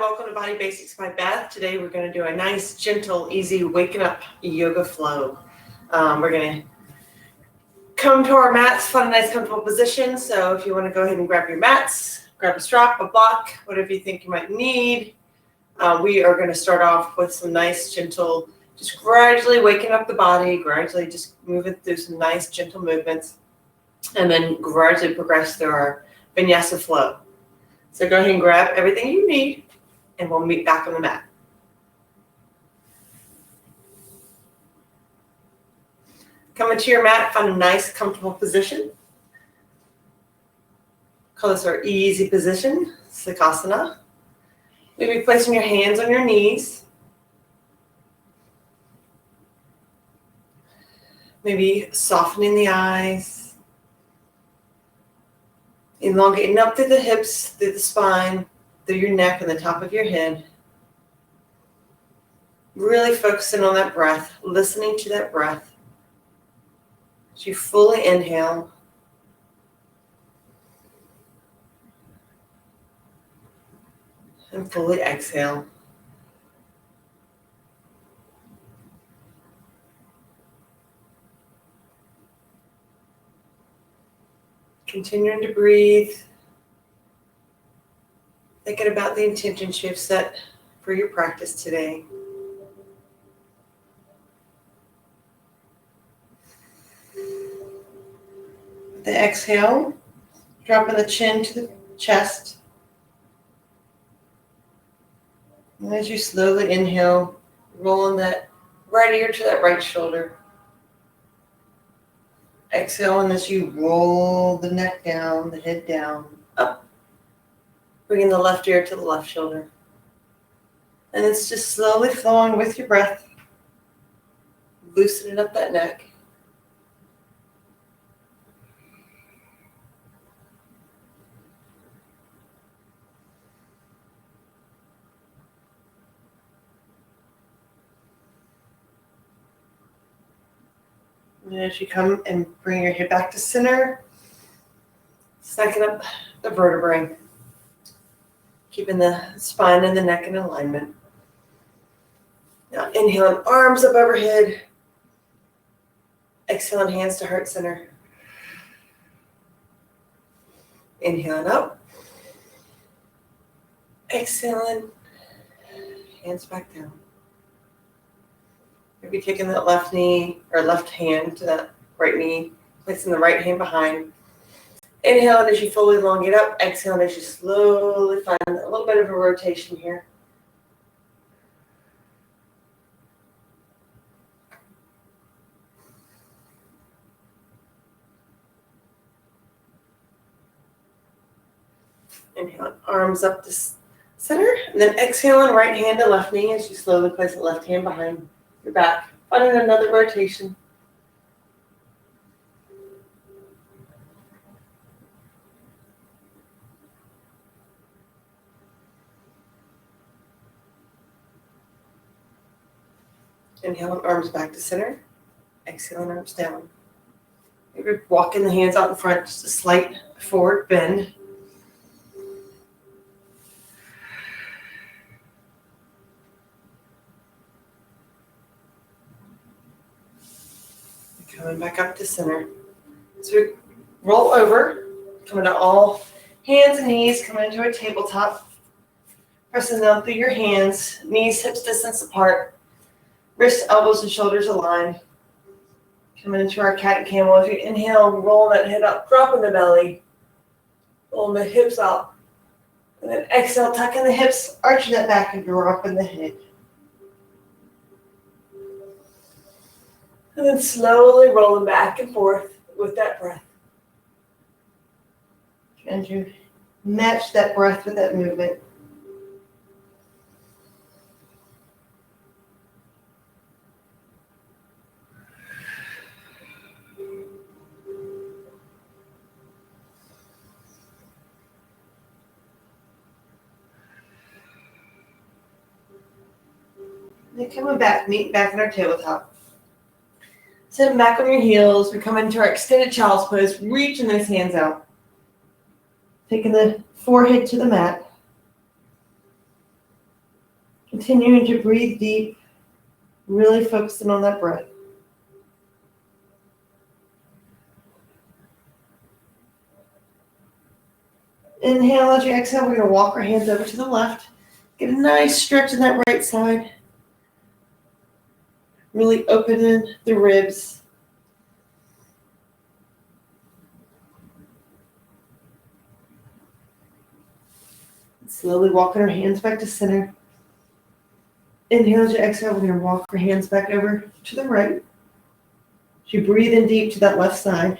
welcome to Body Basics by Beth. Today we're going to do a nice, gentle, easy waking up yoga flow. We're going to come to our mats, find a nice comfortable position. So if you want to go ahead and grab your mats, grab a strap, a block, whatever you think you might need. We are going to start off with some nice, gentle, just gradually waking up the body, gradually just moving through some nice, gentle movements, and then gradually progress through our Vinyasa Flow. So go ahead and grab everything you need, and we'll meet back on the mat. Come into your mat, find a nice, comfortable position. Call this our easy position, Sukhasana. Maybe placing your hands on your knees. Maybe softening the eyes. Elongating up through the hips, through the spine, through your neck and the top of your head. Really focusing on that breath, listening to that breath. As you fully inhale. And fully exhale. Continuing to breathe. Thinking about the intentions you've set for your practice today. With the exhale, dropping the chin to the chest. And as you slowly inhale, rolling that right ear to that right shoulder. Exhale, and as you roll the neck down, the head down, up. Bringing the left ear to the left shoulder. And it's just slowly flowing with your breath. Loosening up that neck. And as you come and bring your head back to center, stacking up the vertebrae, keeping the spine and the neck in alignment. Now inhaling, arms up overhead. Exhaling, hands to heart center. Inhaling up. Exhaling, hands back down. Maybe taking that left knee or left hand to that right knee, placing the right hand behind. Inhaling as you fully elongate up. Exhaling as you slowly find a little bit of a rotation here. Inhaling, arms up to center. And then exhaling, right hand to left knee as you slowly place the left hand behind your back. Finding another rotation. Inhaling, arms back to center. Exhaling, arms down. Maybe walking the hands out in front, just a slight forward bend. Coming back up to center. So we roll over, coming to all hands and knees, coming into a tabletop. Pressing down through your hands, knees, hips distance apart. Wrists, elbows, and shoulders aligned. Coming into our cat and camel. If you inhale, roll that head up, dropping the belly. Rolling the hips out. And then exhale, tucking the hips, arching that back, and dropping the head. And then slowly rolling back and forth with that breath. And you match that breath with that movement. Then coming back, meet back in our tabletop. Sitting back on your heels, we come into our extended child's pose, reaching those hands out. Taking the forehead to the mat. Continuing to breathe deep, really focusing on that breath. Inhale as you exhale. We're going to walk our hands over to the left. Get a nice stretch in that right side. Really opening the ribs. Slowly walking our hands back to center. Inhale as you exhale. We're going to walk our hands back over to the right. As you breathe in deep to that left side.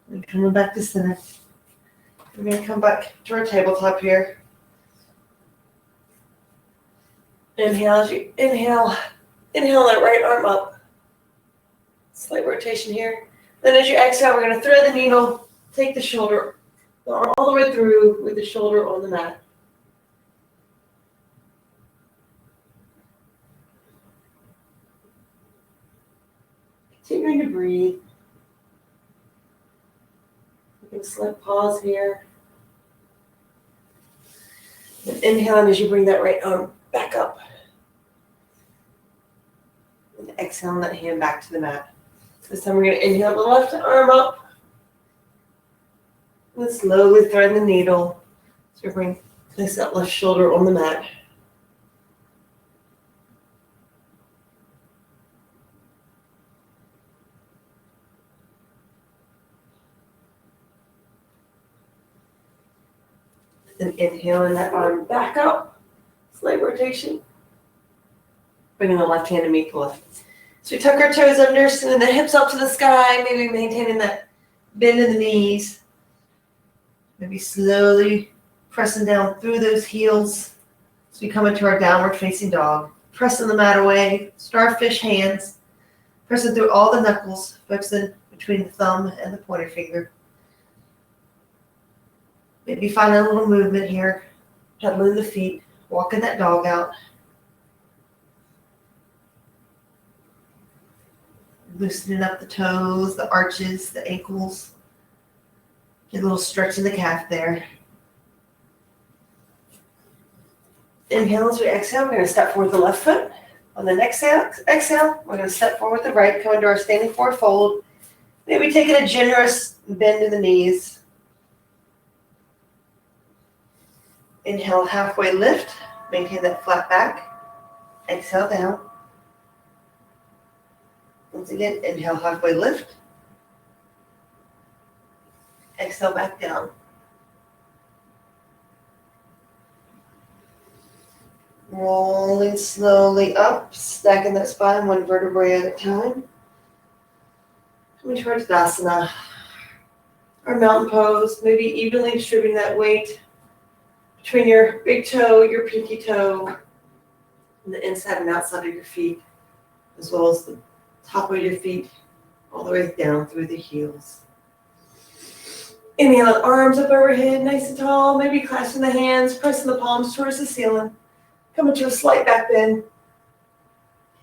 And coming back to center. We're going to come back to our tabletop here. Inhale as you inhale that right arm up. Slight rotation here. Then as you exhale, we're going to thread the needle, take the shoulder, the arm all the way through with the shoulder on the mat. Continuing to breathe. You can slight pause here. And inhaling as you bring that right arm back up. And exhaling that hand back to the mat. This time we're going to inhale the left arm up. And slowly thread the needle. So place that left shoulder on the mat. Then inhaling that arm back up. Slight rotation. Bringing the left hand to meet the left. So we tuck our toes under, sending the hips up to the sky, maybe maintaining that bend in the knees. Maybe slowly pressing down through those heels as we come into our downward facing dog. Pressing the mat away, starfish hands. Pressing through all the knuckles, focusing between the thumb and the pointer finger. Maybe find a little movement here, pedaling the feet, walking that dog out. Loosening up the toes, the arches, the ankles. Get a little stretch in the calf there. Inhale as we exhale, we're going to step forward the left foot. On the next exhale, we're going to step forward the right, come into our standing forward fold. Maybe taking a generous bend in the knees. Inhale, halfway lift. Maintain that flat back. Exhale down. Once again, inhale, halfway lift. Exhale back down. Rolling slowly up, stacking that spine one vertebrae at a time. Coming towards Tadasana. Our mountain pose, maybe evenly distributing that weight between your big toe, your pinky toe, and the inside and outside of your feet, as well as the top of your feet, all the way down through the heels. Inhale, arms up overhead, nice and tall, maybe clasping the hands, pressing the palms towards the ceiling. Coming to a slight back bend.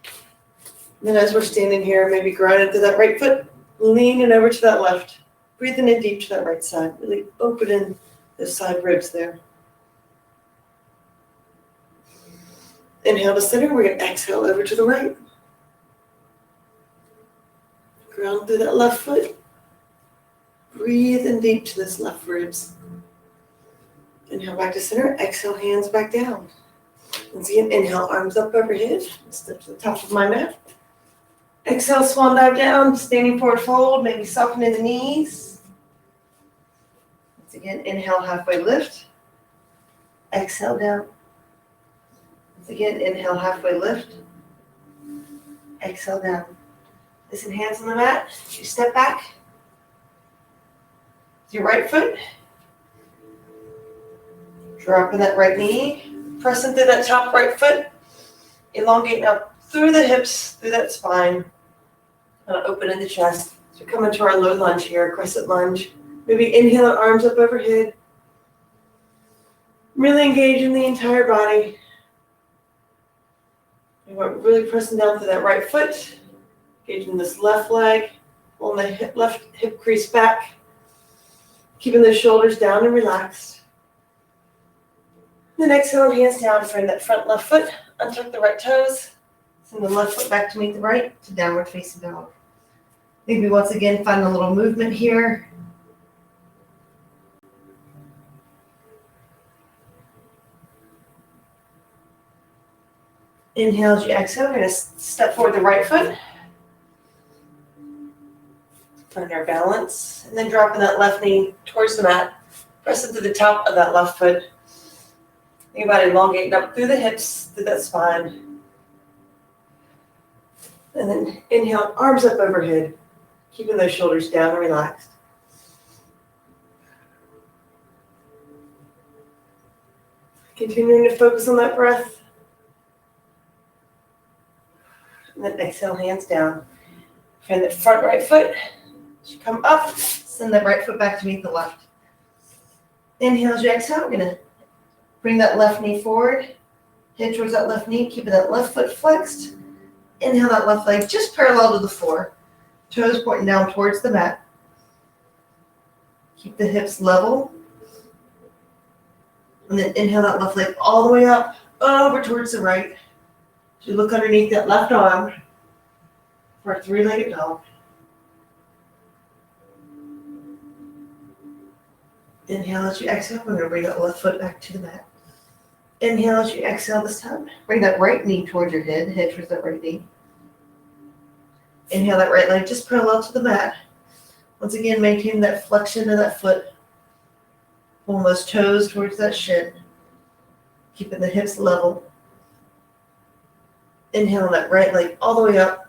And then as we're standing here, maybe grounded to that right foot, leaning over to that left. Breathing in deep to that right side, really opening the side ribs there. Inhale to center, we're going to exhale over to the right. Ground through that left foot. Breathe in deep to this left ribs. Inhale back to center, exhale hands back down. Once again, inhale, arms up overhead. Step to the top of my mat. Exhale, swan dive down, standing forward fold, maybe softening the knees. Once again, inhale, halfway lift. Exhale down. Once again, inhale, halfway lift. Exhale down. Listen, hands on the mat. You step back. With your right foot. Dropping that right knee. Pressing through that top right foot. Elongating up through the hips, through that spine. And opening the chest. So come into our low lunge here, crescent lunge. Maybe inhale, arms up overhead. Really engaging the entire body. And we're really pressing down through that right foot. Engaging this left leg. Pulling the left hip crease back. Keeping those shoulders down and relaxed. Then exhale, hands down, frame that front left foot. Untuck the right toes. Send the left foot back to meet the right to downward facing dog. Maybe once again, find a little movement here. Inhale as you exhale. We're going to step forward the right foot. Find our balance. And then dropping that left knee towards the mat. Press into the top of that left foot. Think about elongating up through the hips, through that spine. And then inhale, arms up overhead. Keeping those shoulders down and relaxed. Continuing to focus on that breath. And then exhale, hands down. Find that front right foot. As you come up, send that right foot back to meet the left. Inhale as you exhale. We're going to bring that left knee forward. Head towards that left knee, keeping that left foot flexed. Inhale that left leg just parallel to the floor. Toes pointing down towards the mat. Keep the hips level. And then inhale that left leg all the way up, over towards the right. As you look underneath that left arm for a three-legged dog. Inhale as you exhale. We're going to bring that left foot back to the mat. Inhale as you exhale this time. Bring that right knee towards your head. Head towards that right knee. Inhale that right leg just parallel to the mat. Once again, maintain that flexion of that foot. Pulling those toes towards that shin. Keeping the hips level. Inhale that right leg all the way up,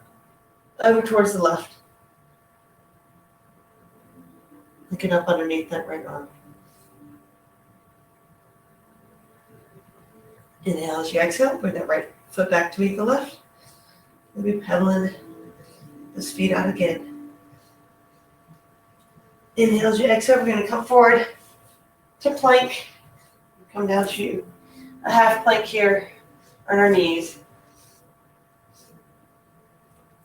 over towards the left. Looking up underneath that right arm. Inhale as you exhale, bring that right foot back to meet the left. Maybe pedaling those feet out again. Inhale as you exhale, we're going to come forward to plank. Come down to a half plank here on our knees.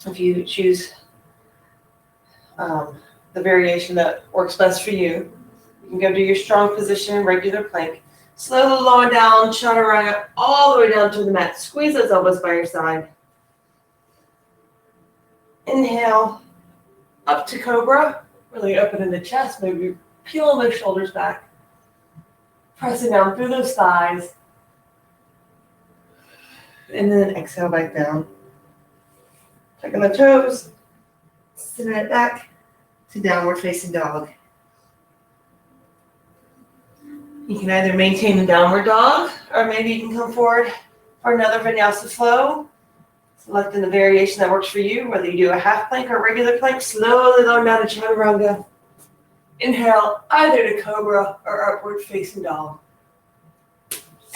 If you choose the variation that works best for you, you can go to your strong position, regular plank. Slowly lower down, chaturanga, all the way down to the mat. Squeeze those elbows by your side. Inhale, up to cobra. Really opening the chest, maybe peeling those shoulders back. Pressing down through those thighs. And then exhale back down. Tucking the toes, sending it back to downward facing dog. You can either maintain the downward dog, or maybe you can come forward for another Vinyasa Flow. Selecting the variation that works for you, whether you do a half plank or a regular plank, slowly lower down to chaturanga. Inhale either to cobra or upward facing dog.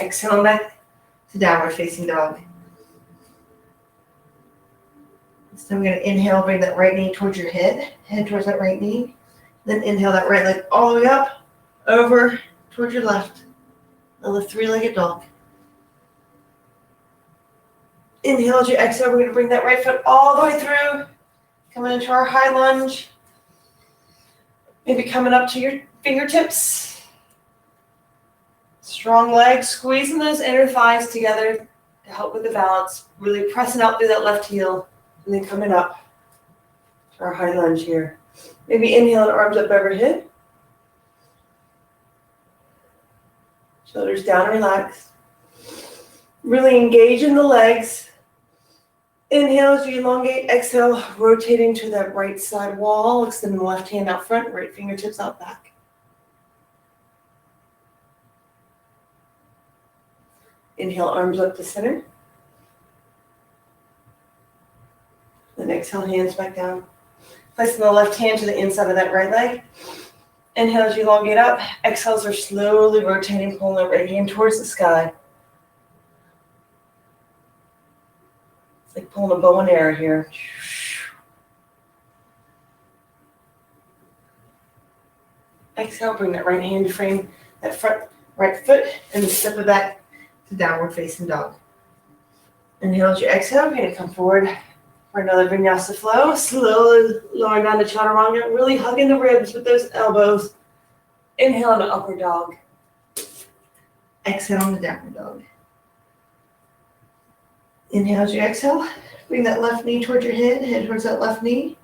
Exhale back to downward facing dog. So I'm going to inhale, bring that right knee towards your head towards that right knee. Then inhale that right leg all the way up, over towards your left. Another three-legged dog. Inhale as you exhale, we're going to bring that right foot all the way through. Coming into our high lunge. Maybe coming up to your fingertips. Strong legs, squeezing those inner thighs together to help with the balance. Really pressing out through that left heel. And then coming up to our high lunge here. Maybe inhale and arms up overhead. Shoulders down, relax. Really engage in the legs. Inhale as you elongate. Exhale, rotating to that right side wall. Extending the left hand out front, right fingertips out back. Inhale, arms up to center. Then exhale, hands back down. Placing the left hand to the inside of that right leg. Inhale as you elongate up. Exhales are slowly rotating, pulling that right hand towards the sky. It's like pulling a bow and arrow here. Exhale, bring that right hand to frame that front right foot and then step it back to downward facing dog. Inhale as you exhale, we're going to come forward For another Vinyasa Flow. Slowly lowering down to Chaturanga, really hugging the ribs with those elbows. Inhale into Upward Dog. Exhale into Downward Dog. Inhale as you exhale. Bring that left knee towards your head towards that left knee.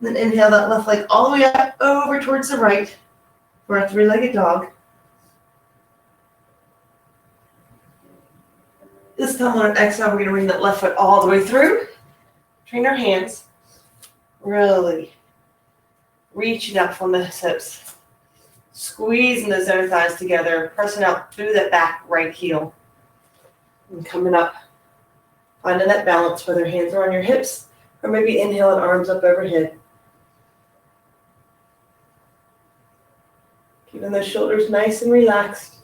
And then inhale that left leg all the way up over towards the right for a three-legged dog. This time on an exhale, we're going to bring that left foot all the way through. Train our hands. Really reaching up from the hips. Squeezing those inner thighs together. Pressing out through that back right heel. And coming up. Finding that balance whether hands are on your hips or maybe inhale and arms up overhead. Keeping those shoulders nice and relaxed.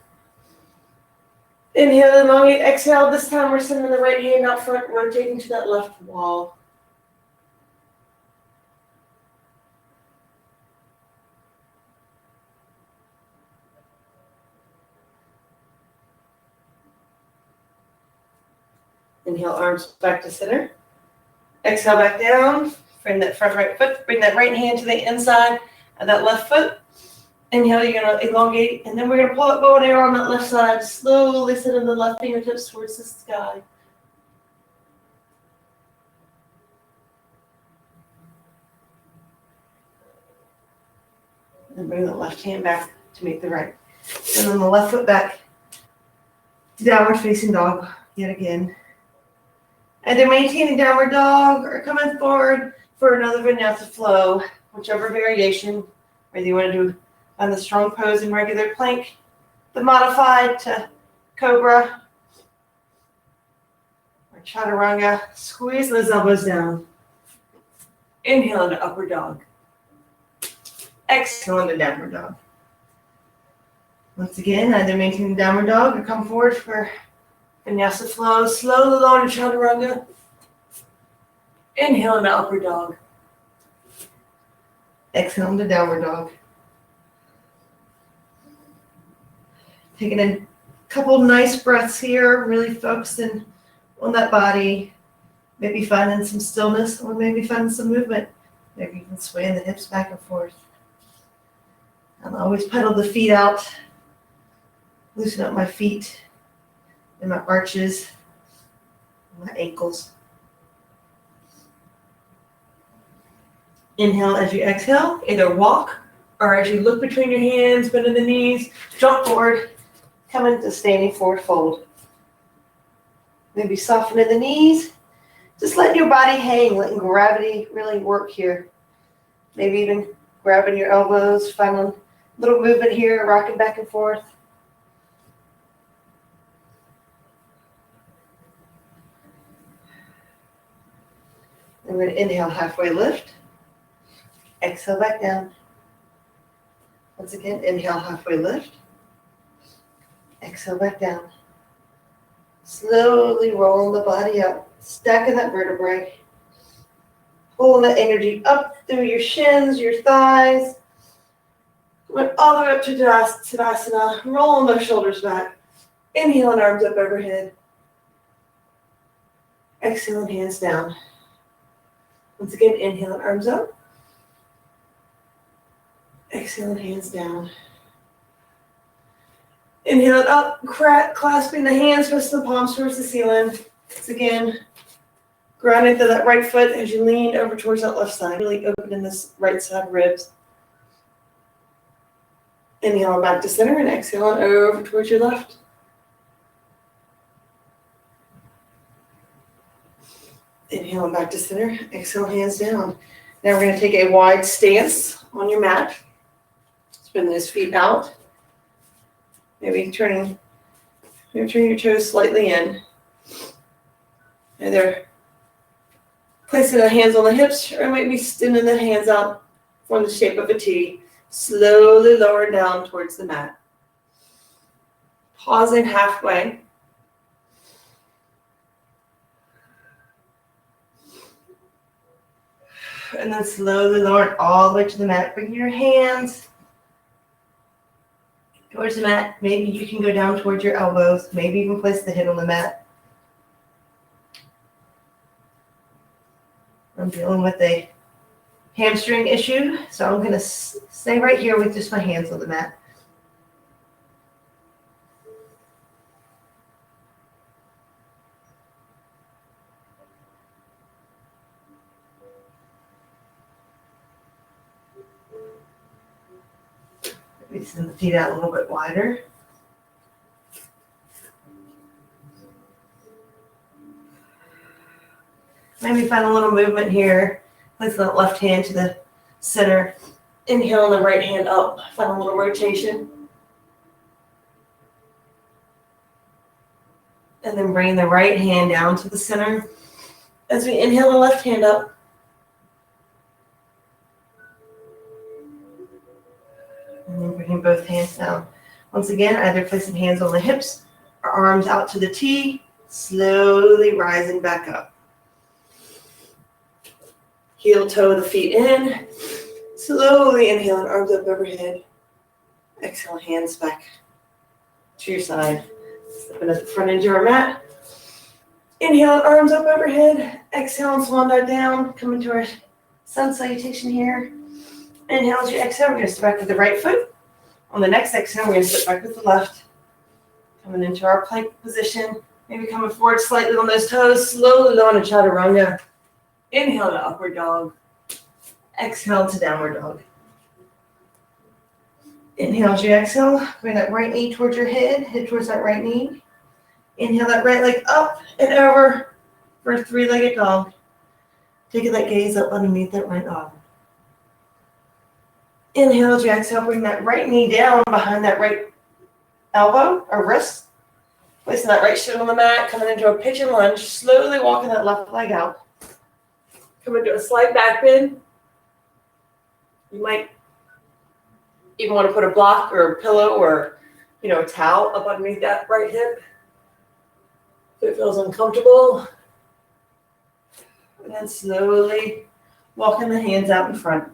Inhale, elongate, exhale. This time we're sending the right hand out front, rotating to that left wall. Inhale, arms back to center. Exhale, back down. Bring that front right foot, bring that right hand to the inside of that left foot. Inhale, you're going to elongate, and then we're going to pull up bow and arrow on that left side. Slowly sending the left fingertips towards the sky. And bring the left hand back to meet the right. And then the left foot back to downward facing dog yet again. Either maintaining downward dog or coming forward for another Vinyasa Flow, whichever variation, whether you want to do on the strong pose in regular plank, the modified to cobra, or chaturanga. Squeeze those elbows down. Inhale into Upward Dog. Exhale into Downward Dog. Once again, either maintain Downward Dog or come forward for Vinyasa Flow. Slowly lower to chaturanga. Inhale into Upward Dog. Exhale into Downward Dog. Taking a couple nice breaths here, really focusing on that body. Maybe finding some stillness or maybe finding some movement. Maybe you can sway the hips back and forth. And always pedal the feet out. Loosen up my feet and my arches, and my ankles. Inhale as you exhale, either walk or as you look between your hands, bending the knees, jump forward. Come into standing forward fold. Maybe softening the knees. Just letting your body hang, letting gravity really work here. Maybe even grabbing your elbows, finding a little movement here, rocking back and forth. And we're going to inhale, halfway lift. Exhale back down. Once again, inhale, halfway lift. Exhale back down. Slowly rolling the body up, stacking that vertebrae. Pulling that energy up through your shins, your thighs. Going all the way up to Tadasana, rolling those shoulders back. Inhaling, arms up overhead. Exhaling, hands down. Once again, inhaling, arms up. Exhaling, hands down. Inhale up, clasping the hands, twisting the palms towards the ceiling. Once again, grounding to that right foot as you lean over towards that left side, really opening this right side ribs. Inhale back to center and exhaling over towards your left. Inhale back to center, exhale, hands down. Now we're going to take a wide stance on your mat. Spin those feet out. Maybe turning your toes slightly in. Either placing the hands on the hips or maybe extending the hands out, form the shape of a T. Slowly lower down towards the mat. Pausing halfway. And then slowly lower all the way to the mat. Bring your hands towards the mat. Maybe you can go down towards your elbows. Maybe even place the head on the mat. I'm dealing with a hamstring issue, so I'm going to stay right here with just my hands on the mat. Maybe send the feet out a little bit wider. Maybe find a little movement here. Place that left hand to the center. Inhale and the right hand up. Find a little rotation. And then bring the right hand down to the center. As we inhale the left hand up. And then bringing both hands down. Once again, either placing hands on the hips or arms out to the T. Slowly rising back up. Heel toe the feet in. Slowly inhaling, arms up overhead. Exhale, hands back to your side. Stepping at the front edge of our mat. Inhale, arms up overhead. Exhale and swan dive down. Coming to our sun salutation here. Inhale as you exhale, we're going to step back with the right foot. On the next exhale, we're going to step back with the left. Coming into our plank position. Maybe coming forward slightly on those toes. Slowly on a chaturanga. Inhale to upward dog. Exhale to downward dog. Inhale as you exhale. Bring that right knee towards your head towards that right knee. Inhale that right leg up and over for a three-legged dog. Taking that gaze up underneath that right arm. Inhale as you exhale. Bring that right knee down behind that right elbow or wrist. Placing that right foot on the mat. Coming into a pigeon lunge. Slowly walking that left leg out. Come into a slight back bend. You might even want to put a block or a pillow or, a towel up underneath that right hip if it feels uncomfortable. And then slowly walking the hands out in front.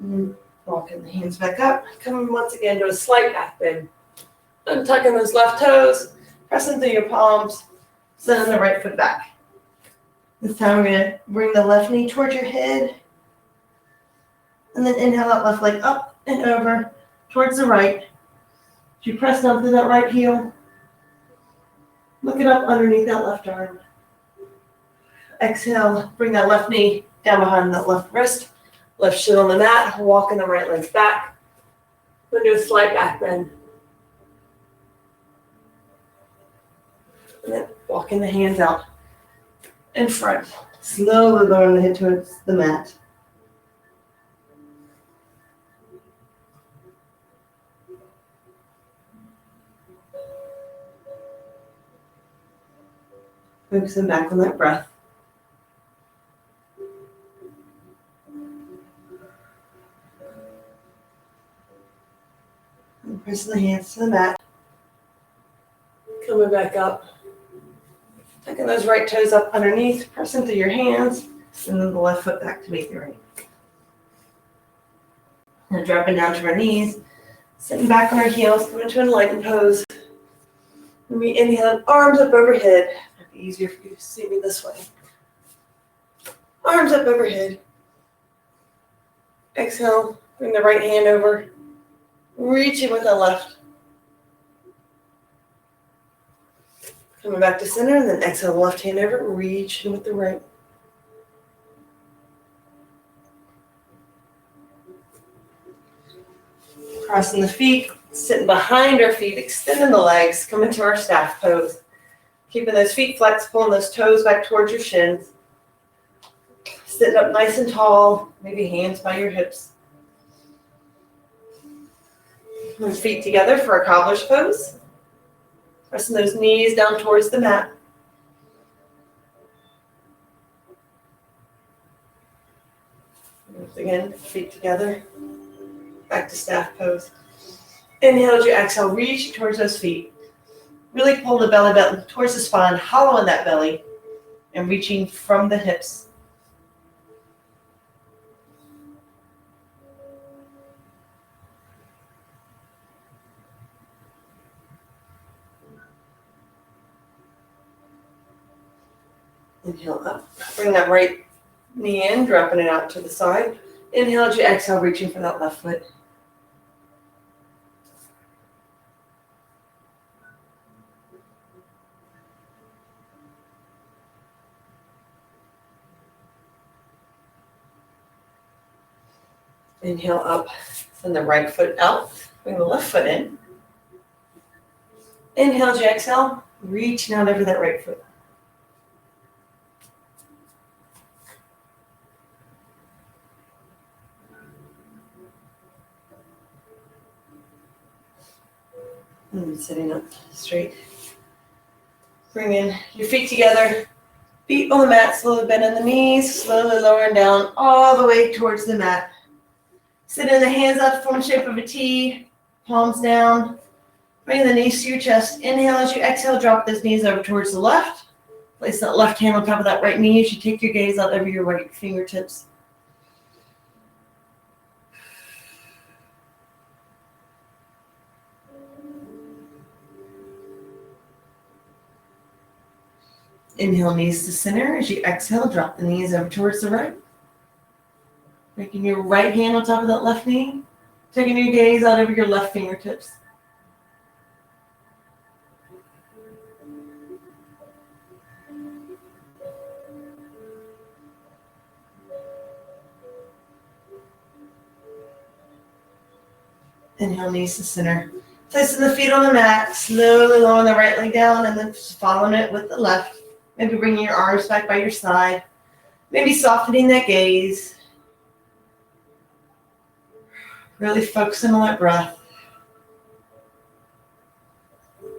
And walking the hands back up. Coming once again to a slight back bend. Untucking those left toes. Pressing through your palms. Sending the right foot back. This time we're going to bring the left knee towards your head. And then inhale that left leg up and over towards the right. As you press down through that right heel. Look it up underneath that left arm. Exhale. Bring that left knee down behind that left wrist. Left shin on the mat, walking the right legs back. We'll do a slight back bend. And then walking the hands out in front. Slowly lowering the head towards the mat. Focusing back on that breath. Pressing the hands to the mat. Coming back up. Taking those right toes up underneath. Pressing through your hands. And then the left foot back to meet the right. And dropping down to our knees. Sitting back on our heels. Coming to an enlightened pose. And we inhale, arms up overhead. It'd be easier for you to see me this way. Arms up overhead. Exhale. Bring the right hand over. Reaching with the left. Coming back to center, and then exhale the left hand over, reaching with the right. Crossing the feet, sitting behind our feet, extending the legs, coming to our staff pose. Keeping those feet flexed, pulling those toes back towards your shins. Sitting up nice and tall, maybe hands by your hips. Those feet together for a cobbler's pose. Pressing those knees down towards the mat. Once again, feet together. Back to staff pose. Inhale as you exhale, reaching towards those feet. Really pull the belly button towards the spine, hollow in that belly, and reaching from the hips. Inhale up. Bring that right knee in, dropping it out to the side. Inhale as you exhale, reaching for that left foot. Inhale up, send the right foot out, bring the left foot in. Inhale as you exhale, reaching out over that right foot. And sitting up straight. Bring in your feet together, feet on the mat, slowly bend in the knees, slowly lowering down all the way towards the mat. Sitting the hands out to form the shape of a T, palms down. Bring the knees to your chest. Inhale as you exhale, drop those knees over towards the left. Place that left hand on top of that right knee as you take your gaze out over your right fingertips. Inhale, knees to center. As you exhale, drop the knees over towards the right. Making your right hand on top of that left knee. Taking your gaze out over your left fingertips. Inhale, knees to center. Placing the feet on the mat, slowly lowering the right leg down and then just following it with the left. Maybe bringing your arms back by your side. Maybe softening that gaze. Really focusing on that breath.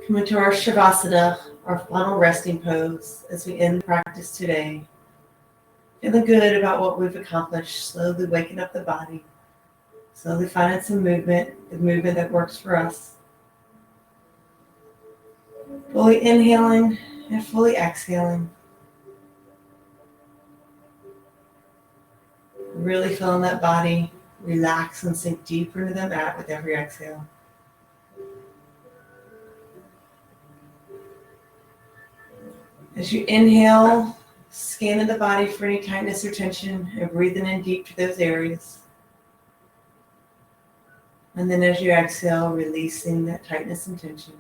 Come into our Shavasana, our final resting pose as we end the practice today. Feeling good about what we've accomplished, slowly waking up the body. Slowly finding some movement, the movement that works for us. Fully inhaling and fully exhaling. Really feeling that body relax and sink deeper into the mat with every exhale. As you inhale, scanning the body for any tightness or tension and breathing in deep to those areas. And then as you exhale, releasing that tightness and tension.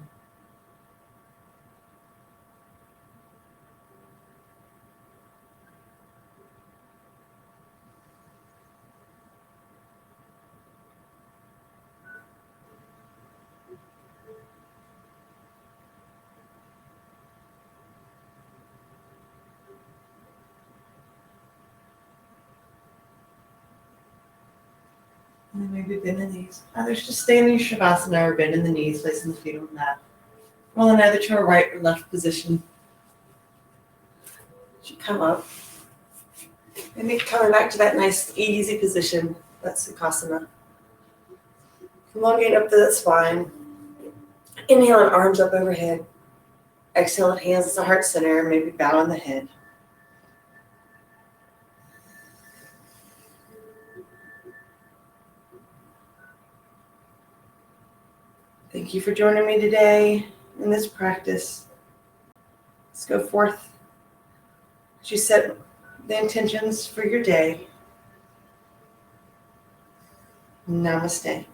And then maybe bend the knees. Others just stay in your Shavasana or bend in the knees, placing the feet on the mat. Rolling either to a right or left position. As you come up. And then coming back to that nice, easy position. That's Sukhasana. Elongate up to the spine. Inhaling, arms up overhead. Exhaling, hands to the heart center. Maybe bow on the head. Thank you for joining me today in this practice. Let's go forth as you set the intentions for your day. Namaste.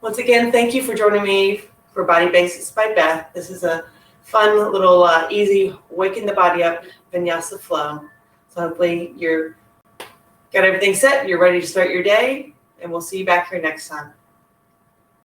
Once again, thank you for joining me for Body Basics by Beth. This is a fun little easy waking the body up Vinyasa Flow. So hopefully you're got everything set, you're ready to start your day. And we'll see you back here next time.